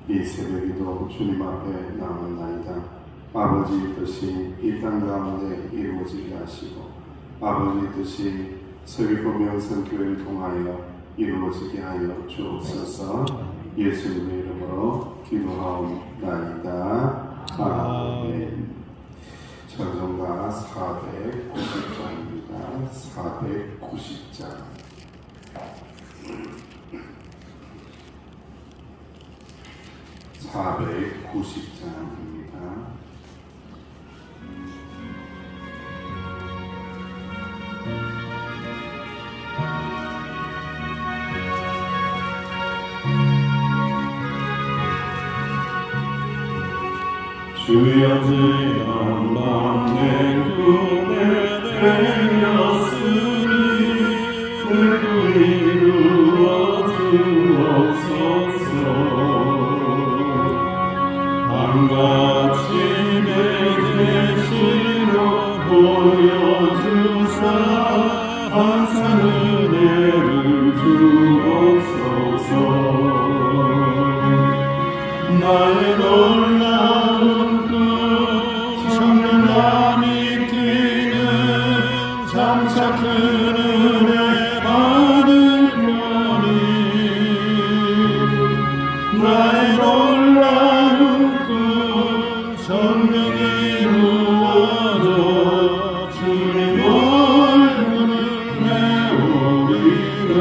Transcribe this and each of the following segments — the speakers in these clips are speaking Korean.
이 새벽에도 주님 앞에 나오나이다. 아버지의 뜻이 이 땅 가운데 이루어지게 하시고 아버지의 뜻이 서귀포 명성교회를 통하여 이루어지게 하여 주옵소서. 예수님의 이름으로 기도하옵나이다. 아멘. 찬송가 490장입니다. 490장. 주여 지난 밤내 꿈에 내렸으니 내 꿈이 이루어 주옵소서. 밤같이 내 계시로 보여주사 항상 은혜를 주옵소서. 나의 놀라운 청년남이 뛰는 장차 큰 은혜 받을 거니 나의 놀라운 꿈 성령이 이루어져 주님 얼굴을 내오리라.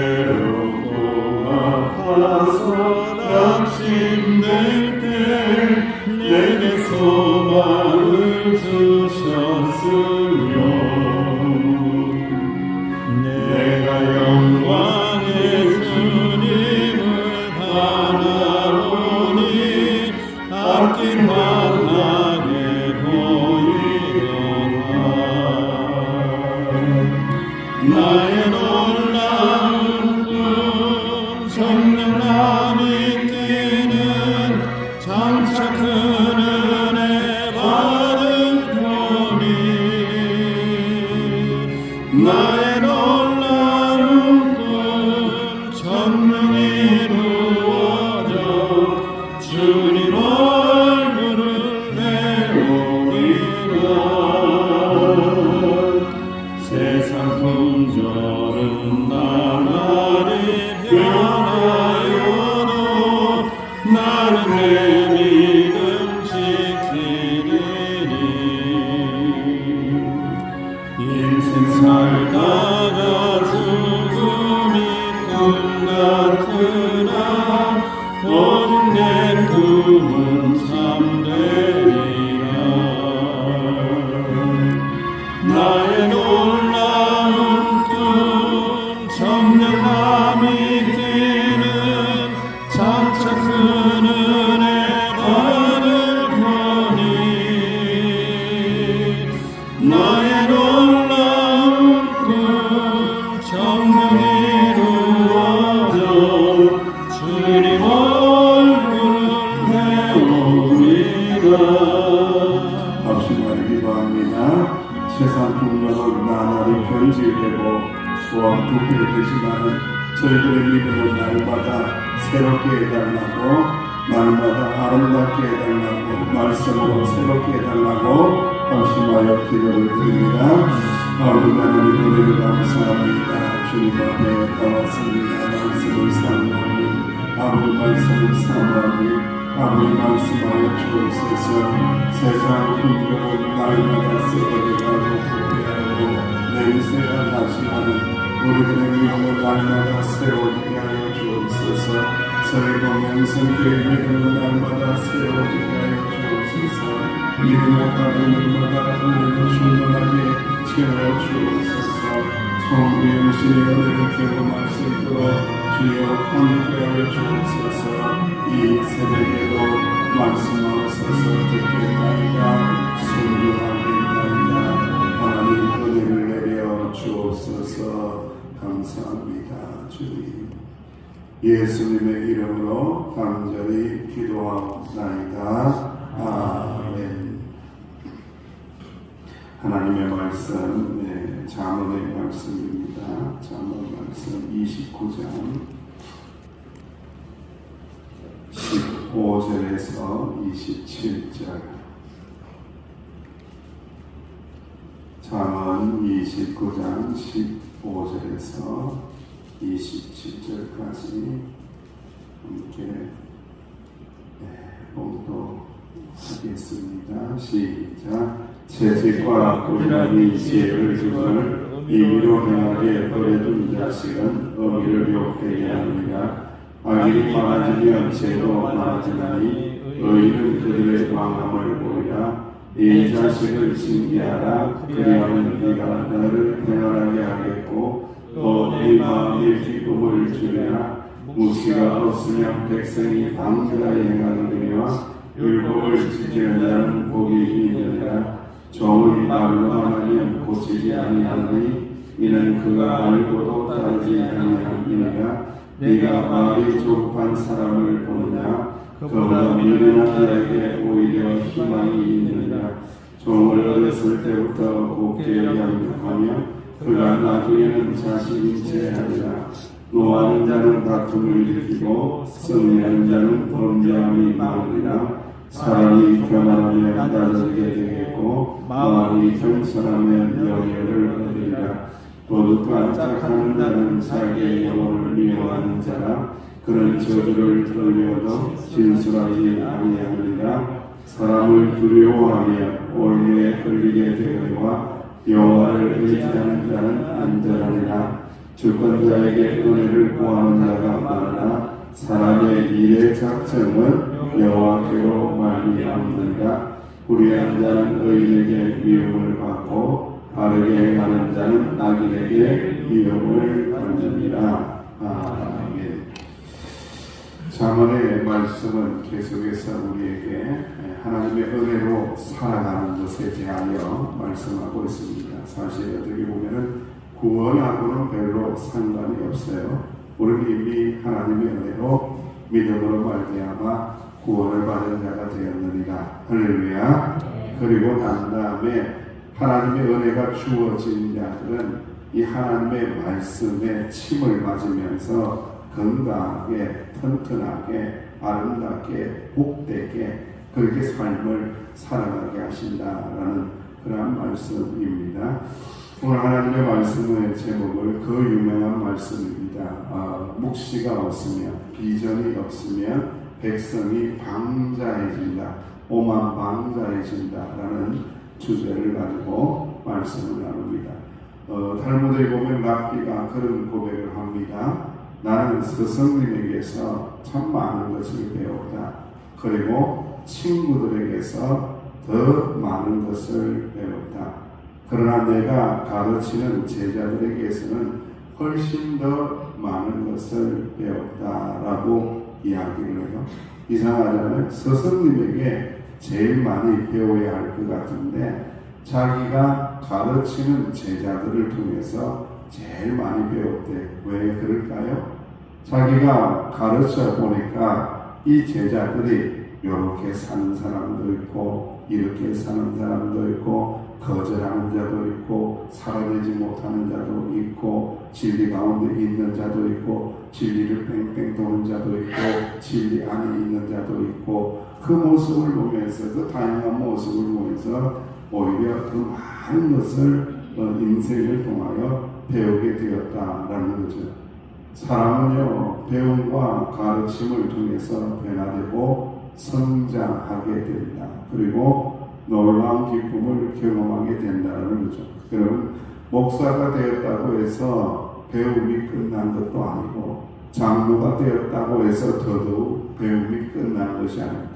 만개롭고 아파서 낙심될 때 내게 소망을 주셨으며 내가 영광의 주님을 바라보니 앞길 환하게 보이도다. 나의 놀라운 꿈 청년남이 뛰는 장차 큰 은혜 받은 편이 나의 놀라운 꿈 천명이 이루어져 주님 얼굴을 내오리라. 세상 풍절은 나날이 변하여도 나는 내 믿음 지키리니 인생 살다가 죽음이 꿈 같으나 오직 내 꿈은 참되리라. 나의 놀라운 꿈 청년남이 뛰는 장차 큰 은혜 받을 거니 나의 놀라운 꿈 청년이 이루어져 주님 얼굴을 내오리라. 합심하여 기도합니다. 세상 풍년은 나날이 변질되고 수와 부패되지만 저희들의 믿음은 날마다 새롭게 해달라고 날마다 아름답게 해달라고 말씀으로 새롭게 해달라고 합심하여 기도를 드립니다. 아버지 하나님 은혜를 감사합니다. 주님 앞에 나왔습니다. 말씀을 사모하니 아버지 말씀을 사모하니 아버지 말씀하여 주옵소서. 세상 풍경은 날마다 썩어져가고 부패하고 냄새가 나지만 우리들의 믿음을 날마다 세워지게 하여 주옵소서. 서귀포 명성교회 믿음을 날마다 세워지게 하여 주옵소서. 믿음의 가는 날마다 은혜를 충만하게 채워 주옵소서. 성부의 음신의 은혜를 깨고 말씀으로 주여 함께 하여 주옵소서. 이 새벽에도 말씀하옵소서. 듣겠나이다 순종하겠나이다. 하나님 은혜를 내려 주옵소서. 감사합니다. 주님 예수님의 이름으로 간절히 기도하옵나이다. 아멘. 하나님의 말씀, 잠언의 말씀입니다. 잠언 말씀 29장 15절에서 27절. 잠언 29장 15절에서 27절까지 함께 봉독하겠습니다. 시작. 채찍과 고라니 지혜를 주걸 임의로 행하게 버려둔 자식은 어미를 욕되게 하느니라. 악인이 많아지면 죄도 많아지나니 의인은 그들의 망함을 보이라. 이 자식을 징계하라. 그리하면 네가 너를 평안하게 하겠고 또 네 마음의 기쁨을 주리라. 묵시가 없으면 백성이 방주하게 행하느니와 율법을 지키는 자는 복이 있느니라. 종을 말로만 하면 고치지 아니하니 이는 그가 알고도 따르지 아니함이니라. 네가 말이 족한 사람을 보느냐? 그보다 미련한 자에게 오히려 희망이 있느니라. 종을 어렸을 때부터 곱게 양육하며 그가 나중에는 자식인 채 하리라. 노하는 자는 다툼을 일으키고 승리하는 자는 범죄함이 많으리라. 사람이 교만하면 낮아지게 되겠고 마음이 겸손하면 영예를 얻으리라. 도둑과 짝하는 자는 자기의 영혼을 미워하는 자라. 그런 저주를 들으려도 진술하지 아니하느니라. 사람을 두려워하며 올무에 걸리게 되거니와 여호와를 의지하는 자는 안전하니라. 주권자에게 은혜를 구하는 자가 많으나 사람의 일의 작정은 여호와께로 말미암느니라. 불의한 자는 의인에게 미움을 받고 바르게 행하는 자는 악인에게 미움을 받느니라. 아멘. 잠언의 말씀은 계속해서 우리에게 하나님의 은혜로 살아가는 것에 대하여 말씀하고 있습니다. 사실 어떻게 보면은 구원하고는 별로 상관이 없어요. 우리는 이미 하나님의 은혜로 믿음으로 말미암아 구원을 받은 자가 되었느니라. 할렐루야. 그리고 난 다음에 하나님의 은혜가 주어진 자들은 이 하나님의 말씀에 침을 맞으면서 건강하게, 튼튼하게, 아름답게, 복되게 그렇게 삶을 살아가게 하신다라는 그런 말씀입니다. 오늘 하나님의 말씀의 제목을 그 유명한 말씀입니다. 묵시가 없으면, 비전이 없으면 백성이 방자해진다, 오만방자해진다라는 주제를 가지고 말씀을 나눕니다. 탈무드에 보면 랍비가 그런 고백을 합니다. 나는 스승님에게서 참 많은 것을 배웠다. 그리고 친구들에게서 더 많은 것을 배웠다. 그러나 내가 가르치는 제자들에게서는 훨씬 더 많은 것을 배웠다라고 이야기를 해요. 이상하잖아요. 스승님에게 제일 많이 배워야 할 것 같은데 자기가 가르치는 제자들을 통해서 제일 많이 배웠대. 왜 그럴까요? 자기가 가르쳐 보니까 이 제자들이 이렇게 사는 사람도 있고 이렇게 사는 사람도 있고 거절하는 자도 있고 살아내지 못하는 자도 있고 진리 가운데 있는 자도 있고 진리를 뺑뺑 도는 자도 있고 진리 안에 있는 자도 있고 그 모습을 보면서 그 다양한 모습을 보면서 오히려 더 많은 것을 인생을 통하여 배우게 되었다라는 거죠. 사람은요 배움과 가르침을 통해서 변화되고 성장하게 된다. 그리고 놀라운 기쁨을 경험하게 된다는 거죠. 여러분 목사가 되었다고 해서 배움이 끝난 것도 아니고 장로가 되었다고 해서 더더욱 배움이 끝난 것이 아닙니다.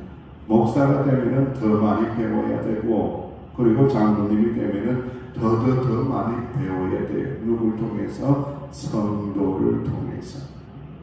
목사가 되면은 더 많이 배워야 되고 그리고 장로님이 되면은 더 많이 배워야 돼요. 누굴 통해서? 성도를 통해서.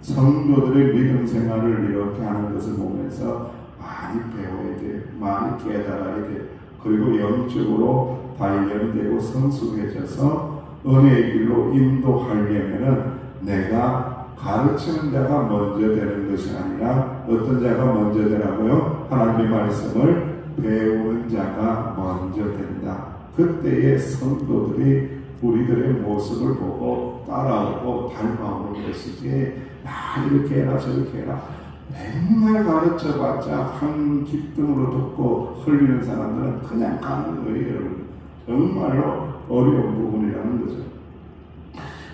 성도들의 믿음 생활을 이렇게 하는 것을 보면서 많이 배워야 돼요. 많이 깨달아야 돼요. 그리고 영적으로 단련이 되고 성숙해져서 은혜의 길로 인도하려면은 내가 가르치는 자가 먼저 되는 것이 아니라 어떤 자가 먼저 되라고요? 하나님의 말씀을 배우는 자가 먼저 된다. 그때의 성도들이 우리들의 모습을 보고 따라오고 닮아오는 것이지 이렇게 해라 저렇게 해라 맨날 가르쳐봤자 한 기쁨으로 듣고 흘리는 사람들은 그냥 가는 거예요. 여러분. 정말로 어려운 부분이라는 거죠.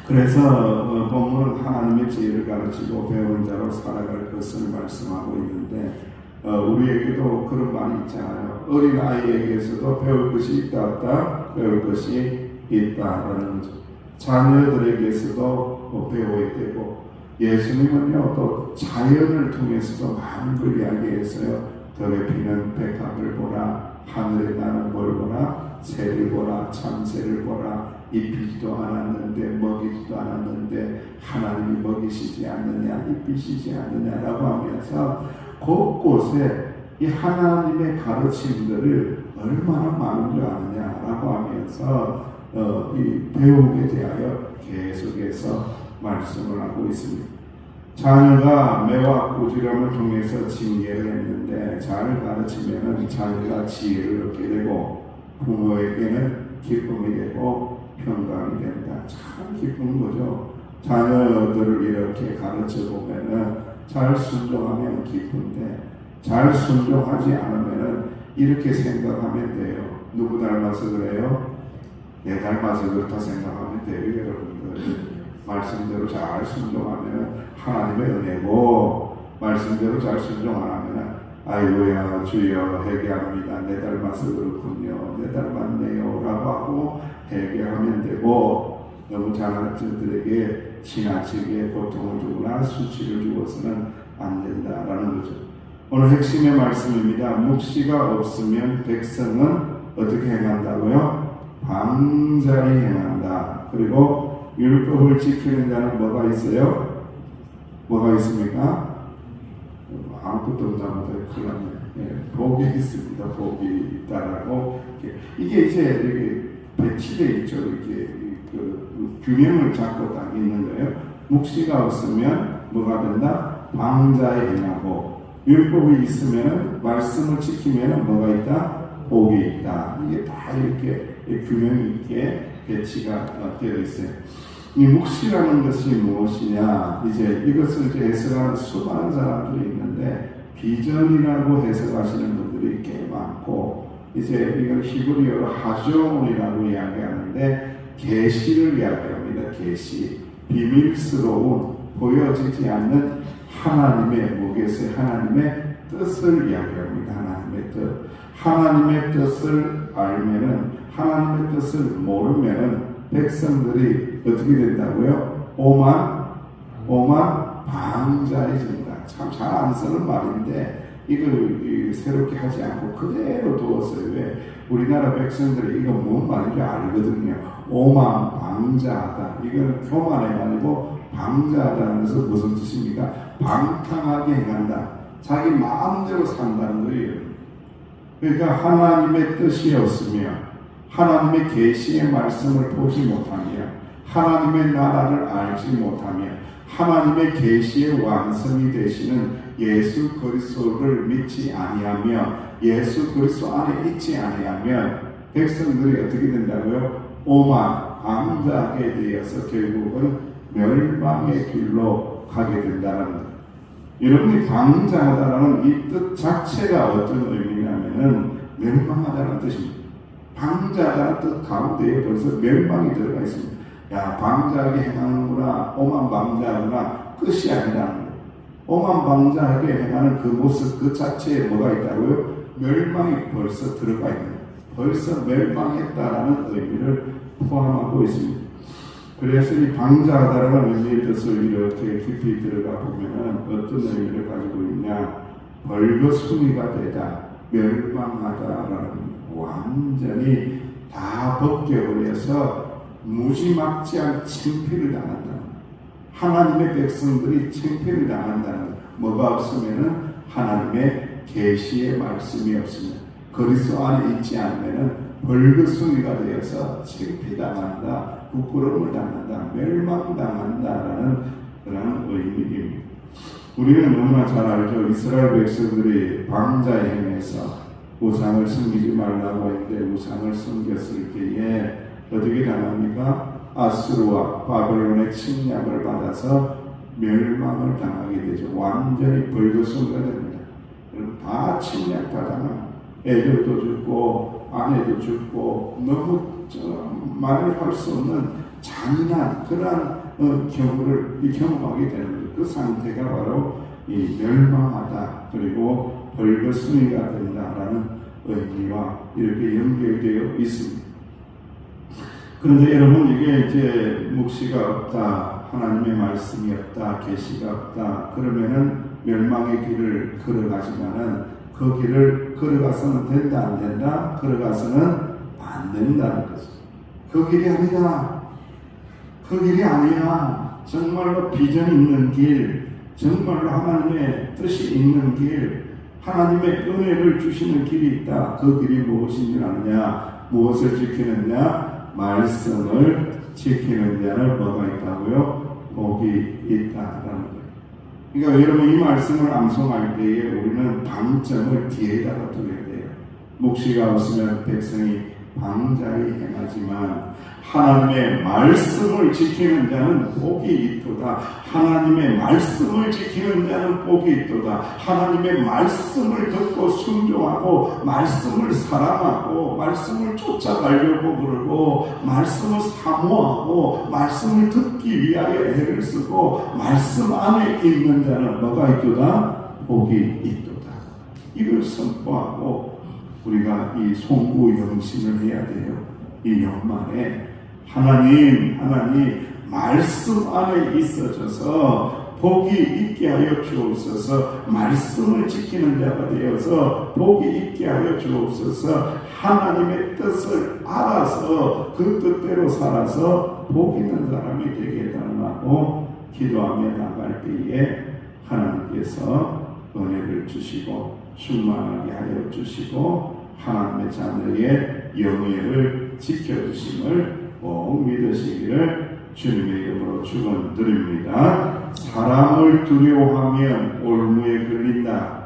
그래서 본문은 하나님의 지혜를 가르치고 배우는 자로 살아갈 것을 말씀하고 있는데 우리에게도 그런 말이 있잖아요. 어린 아이에게서도 배울 것이 있다 없다 배울 것이 있다라는 거죠. 자녀들에게서도 배워야 되고 예수님은요 또 자연을 통해서도 많은 걸 이야기했어요. 들에 피는 백합을 보라, 하늘에 나는 뭘 보라, 새를 보라, 참새를 보라. 입히지도 않았는데 먹이지도 않았는데 하나님이 먹이시지 않느냐, 입히시지 않느냐라고 하면서 곳곳에 이 하나님의 가르침들을 얼마나 많은 줄 아느냐라고 하면서 이 배움에 대하여 계속해서 말씀을 하고 있습니다. 자녀가 매와 꾸지람을 통해서 징계를 했는데 잘 가르치면 자녀가 지혜를 얻게 되고 부모에게는 기쁨이 되고 평강이 된다. 참 기쁜 거죠. 자녀들을 이렇게 가르쳐 보면은 잘 순종하면 기쁜데 잘 순종하지 않으면은 이렇게 생각하면 돼요. 누구 닮아서 그래요? 내 닮아서 그렇다 생각하면 돼요, 여러분들. 말씀대로 잘 순종하면 하나님의 은혜고 말씀대로 잘 순종 안 하면 아이고야 주여 회개합니다. 내 닮아서 그렇군요. 내 닮았네요 라고 하고 회개하면 되고 너무 자녀들에게 지나치게 고통을 주거나 수치를 주어서는 안 된다라는 거죠. 오늘 핵심의 말씀입니다. 묵시가 없으면 백성은 어떻게 행한다고요? 방자히 행한다. 그리고 율법을 지키는 자는 뭐가 있어요? 뭐가 있습니까? 아무것도 없나 보다. 큰일 났네. 예, 복이 있습니다. 복이 있다라고. 이게 이제 이렇게 배치되어 있죠. 이렇게 그 균형을 잡고 딱 있는 거예요. 묵시가 없으면 뭐가 된다? 방자에 행하고 율법이 있으면 말씀을 지키면 뭐가 있다? 복이 있다. 이게 다 이렇게 균형 있게 배치가 되어 있어요. 이 묵시라는 것이 무엇이냐? 이제 이것을 이제 해석하는 수많은 사람들이 있는데 비전이라고 해석하시는 분들이 꽤 많고 이제 이걸 히브리어로 하존이라고 이야기하는데 계시를 이야기합니다. 계시, 비밀스러운 보여지지 않는 하나님의 무게세 하나님의 뜻을 이야기합니다. 하나님의 뜻, 하나님의 뜻을 알면은 하나님의 뜻을 모르면은 백성들이 어떻게 된다고요? 오만 방자해진다. 참 잘 안 쓰는 말인데 이걸 새롭게 하지 않고 그대로 두었어요. 왜? 우리나라 백성들이 이거 뭔 말인지 알거든요. 오만 방자하다. 이거는 교만해가지고 방자하다는 것은 무슨 뜻입니까? 방탕하게 행한다. 자기 마음대로 산다는 거예요. 그러니까 하나님의 뜻이 없으며 하나님의 계시의 말씀을 보지 못하며 하나님의 나라를 알지 못하며 하나님의 계시의 완성이 되시는 예수 그리스도를 믿지 아니하며 예수 그리스도 안에 있지 아니하면 백성들이 어떻게 된다고요? 오만 방자하게 되어서 결국은 멸망의 길로 가게 된다는 것. 여러분이 방자하다라는 이 뜻 자체가 어떤 의미냐면은 멸망하다는 뜻입니다. 방자하다는 뜻 가운데에 벌써 멸망이 들어가 있습니다. 야, 방자하게 행하는구나, 오만 방자하구나, 끝이 아니라는 거예요. 오만 방자하게 행하는 그 모습 그 자체에 뭐가 있다고요? 멸망이 벌써 들어가 있는 거예요. 벌써 멸망했다라는 의미를 포함하고 있습니다. 그래서 이 방자하다라는 의미의 뜻을 이렇게 깊이 들어가 보면 어떤 의미를 가지고 있냐? 벌거숭이가 되다, 멸망하다라는 완전히 다 벗겨버려서 무지막지한 창피를 당한다. 하나님의 백성들이 창피를 당한다는 것. 뭐가 없으면은 하나님의 계시의 말씀이 없으면 그리스도 안에 있지 않으면은 벌거숭이가 되어서 창피당한다, 부끄러움을 당한다, 멸망당한다라는 그런 의미입니다. 우리는 너무나 잘 알죠. 이스라엘 백성들이 방자에 행해서 우상을 섬기지 말라고 했는데 우상을 섬겼을 때에 어떻게 당합니까? 아수르와 바벨론의 침략을 받아서 멸망을 당하게 되죠. 완전히 벌거숭이가 됩니다. 다 침략 다 당하고 애들도 죽고 아내도 죽고 너무 말을 할 수 없는 잔인한 그러한 경우를 경험하게 되는 거예요. 그 상태가 바로 이 멸망하다 그리고 벌거숭이가 된다라는 의미와 이렇게 연결되어 있습니다. 그런데 여러분 이게 이제 묵시가 없다, 하나님의 말씀이 없다, 계시가 없다 그러면은 멸망의 길을 걸어가지만은 그 길을 걸어가서는 된다 안 된다? 걸어가서는 안 된다는 거죠. 그 길이 아니다. 그 길이 아니야. 정말로 비전 있는 길, 정말로 하나님의 뜻이 있는 길, 하나님의 은혜를 주시는 길이 있다. 그 길이 무엇인 줄 아느냐? 무엇을 지키느냐? 말씀을 지키는 자는 뭐가 있다고요? 복이 있다라는 거예요. 그러니까 여러분 이 말씀을 암송할 때에 우리는 방점을 뒤에다가 두어야 돼요. 묵시가 없으면 백성이 방자히 행하지만 하나님의 말씀을 지키는 자는 복이 있도다. 하나님의 말씀을 지키는 자는 복이 있도다. 하나님의 말씀을 듣고 순종하고 말씀을 사랑하고 말씀을 쫓아가려고 그러고 말씀을 사모하고 말씀을 듣기 위하여 애를 쓰고 말씀 안에 있는 자는 뭐가 있도다? 복이 있도다. 이걸 선포하고 우리가 이 송구 영신을 해야 돼요. 이 연말에 하나님 말씀 안에 있어져서 복이 있게 하여 주옵소서. 말씀을 지키는 자가 되어서 복이 있게 하여 주옵소서. 하나님의 뜻을 알아서 그 뜻대로 살아서 복 있는 사람이 되게 달라고 기도하며 나갈 때에 하나님께서 은혜를 주시고 충만하게 하여 주시고 하나님의 자녀의 영예를 지켜주심을 꼭 믿으시기를 주님의 이름으로 축원드립니다. 사람을 두려워하면 올무에 걸린다.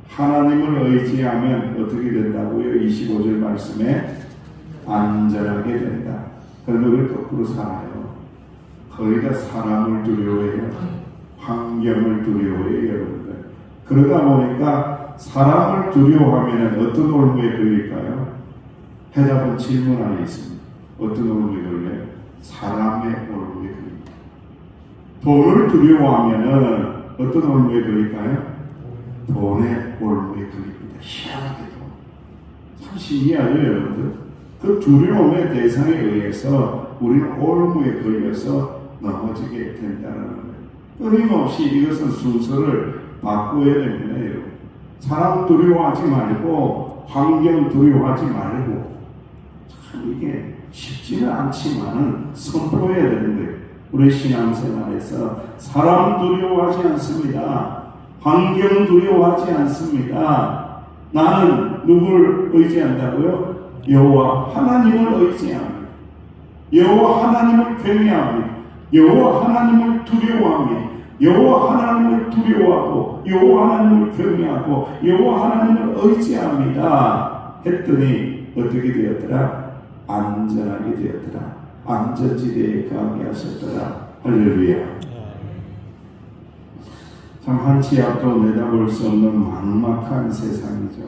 하나님을 의지하면 어떻게 된다고요? 25절 말씀에 안전하게 된다. 그런데 우리 거꾸로 살아요. 거의 다 사람을 두려워해요. 환경을 두려워해요, 여러분들. 그러다 보니까 사람을 두려워하면 어떤 올무에 걸릴까요? 해답은 질문 안에 있습니다. 어떤 올무에 걸려요? 사람의 올무에 걸립니다. 돈을 두려워하면 어떤 올무에 걸릴까요? 돈의 올무에 걸립니다. 희한하게도. 참 신기하죠, 여러분들? 그 두려움의 대상에 의해서 우리는 올무에 걸려서 넘어지게 된다는 거예요. 끊임없이 이것은 순서를 바꿔야 됩니다, 여러분. 사람 두려워하지 말고 환경 두려워하지 말고 참 이게 쉽지는 않지만 선포해야 되는 거예요. 우리 신앙생활에서 사람 두려워하지 않습니다. 환경 두려워하지 않습니다. 나는 누구를 의지한다고요? 여호와 하나님을 의지합니다. 여호와 하나님을 경외합니다. 여호와 하나님을 두려워합니다. 여호와 하나님을 두려워하고 여호와 하나님을 경외하고 여호와 하나님을 의지합니다. 했더니 어떻게 되었더라? 안전하게 되었더라. 안전지대에 거하게 하셨더라. 할렐루야. 참 한치 앞도 내다볼 수 없는 막막한 세상이죠.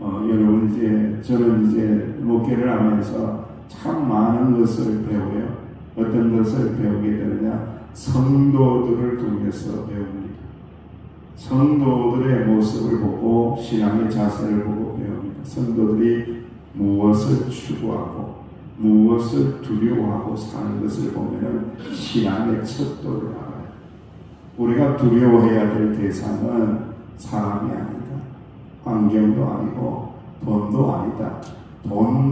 여러분 저는 이제 목회를 하면서 참 많은 것을 배워요. 어떤 것을 배우게 되느냐? 성도들을 통해서 배웁니다. 성도들의 모습을 보고 신앙의 자세를 보고 배웁니다. 성도들이 무엇을 추구하고 무엇을 두려워하고 사는 것을 보면 신앙의 척도를 알아요. 우리가 두려워해야 될 대상은 사람이 아니다. 환경도 아니고 돈도 아니다. 돈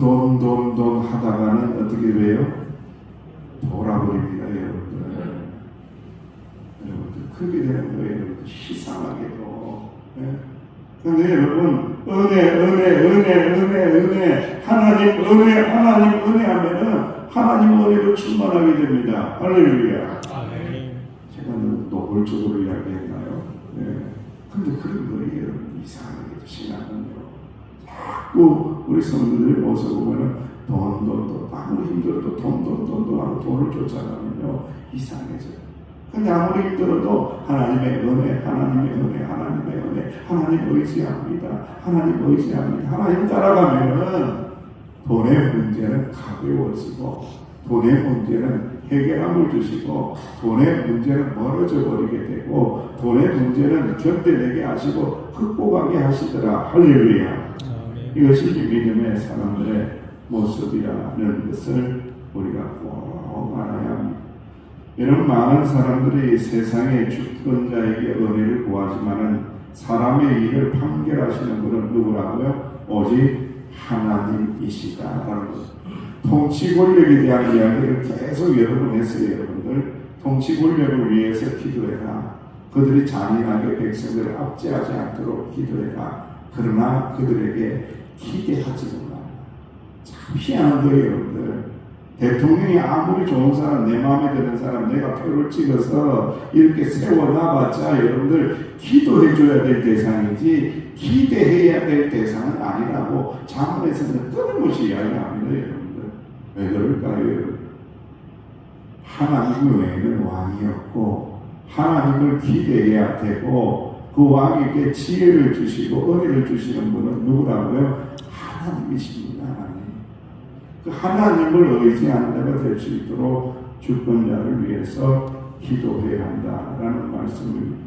하다가는 어떻게 돼요? 돌아버립니다, 여러분들. 그렇게 되는 거예요. 희상하게도. 그런데 여러분 은혜 하나님 은혜 하면은 하나님 은혜로 충만하게 됩니다. 할렐루야. 제가 너무 노골적으로 이야기했나요? 근데 그런 거예요. 이상하게도 신앙은요. 자꾸 우리 성도들의 모습 보면은 돈 아무리 힘들어도 돈 하고 돈을 쫓아가면요 이상해져요. 근데 아무리 힘들어도 하나님의 은혜, 하나님의 은혜, 하나님의 은혜, 하나님 의지합니다. 하나님 의지합니다. 하나님 따라가면은 돈의 문제는 가벼워지고, 돈의 문제는 해결함을 주시고, 돈의 문제는 멀어져 버리게 되고, 돈의 문제는 견뎌내게 하시고 극복하게 하시더라. 할렐루야. 이것이 믿음의 사람들의 모습이라는 것을 우리가 꼭 알아야 합니다. 이런 많은 사람들이 세상의 주권자에게 은혜를 구하지만은 사람의 일을 판결하시는 분은 누구라고요? 오직 하나님이시다라는 것. 통치 권력에 대한 이야기를 계속 여러 번 했어요. 여러분들 통치 권력을 위해서 기도해라. 그들이 잔인하게 백성들을 압제하지 않도록 기도해라. 그러나 그들에게 기대하지 말라. 참 희한한 거예요. 여러분들 대통령이 아무리 좋은 사람, 내 마음에 드는 사람, 내가 표를 찍어서 이렇게 세워놔봤자 여러분들 기도해줘야 될 대상이지 기대해야 될 대상은 아니라고 자문에서는 끊임없이 이야기합니다. 여러분들 왜 그럴까요? 여러분? 하나님 외에는 왕이 없고 하나님을 기대해야 되고 그 왕에게 지혜를 주시고 은혜를 주시는 분은 누구라고요? 하나님이십니다. 그 하나님을 의지하는 자가 될 수 있도록 주권자를 위해서 기도해야 한다라는 말씀입니다.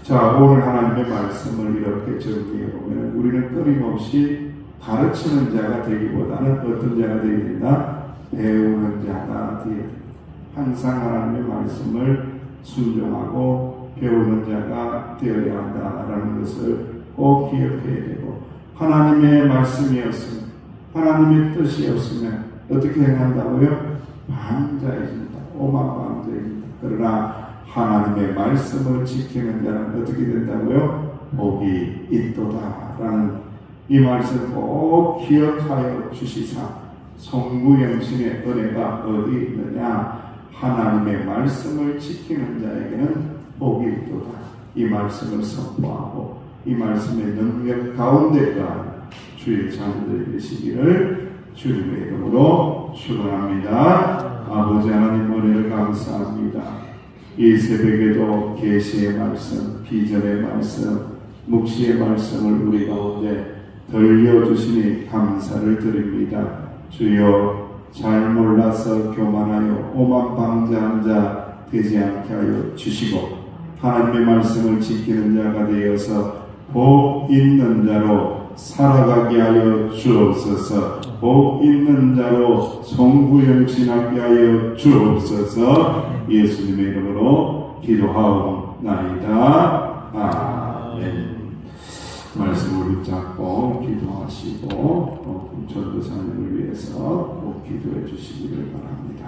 자, 오늘 하나님의 말씀을 이렇게 정리해 보면 우리는 끊임없이 가르치는 자가 되기보다는 어떤 자가 되어야 된다? 배우는 자가 되어야 된다. 항상 하나님의 말씀을 순종하고 배우는 자가 되어야 한다라는 것을 꼭 기억해야 되고, 하나님의 말씀이었습니다. 하나님의 뜻이었으면 어떻게 행한다고요? 방자해진다. 오만방자해진다. 그러나 하나님의 말씀을 지키는 자는 어떻게 된다고요? 복이 있도다. 라는 이 말씀을 꼭 기억하여 주시사 성부영신의 은혜가 어디 있느냐? 하나님의 말씀을 지키는 자에게는 복이 있도다. 이 말씀을 선포하고 이 말씀의 능력 가운데가 주의 자녀들이 되시기를 주님의 이름으로 축원합니다. 아버지 하나님 은혜를 감사합니다. 이 새벽에도 계시의 말씀, 비전의 말씀, 묵시의 말씀을 우리 가운데 들려주시니 감사를 드립니다. 주여 잘 몰라서 교만하여 오만방자한 자 되지 않게 하여 주시고 하나님의 말씀을 지키는 자가 되어서 복 있는 자로 살아가게 하여 주옵소서. 복 있는 자로 성부영신하게 하여 주옵소서. 예수님의 이름으로 기도하옵나이다. 아멘. 말씀을 붙잡고 기도하시고 전도사님을 위해서 꼭 기도해 주시기를 바랍니다.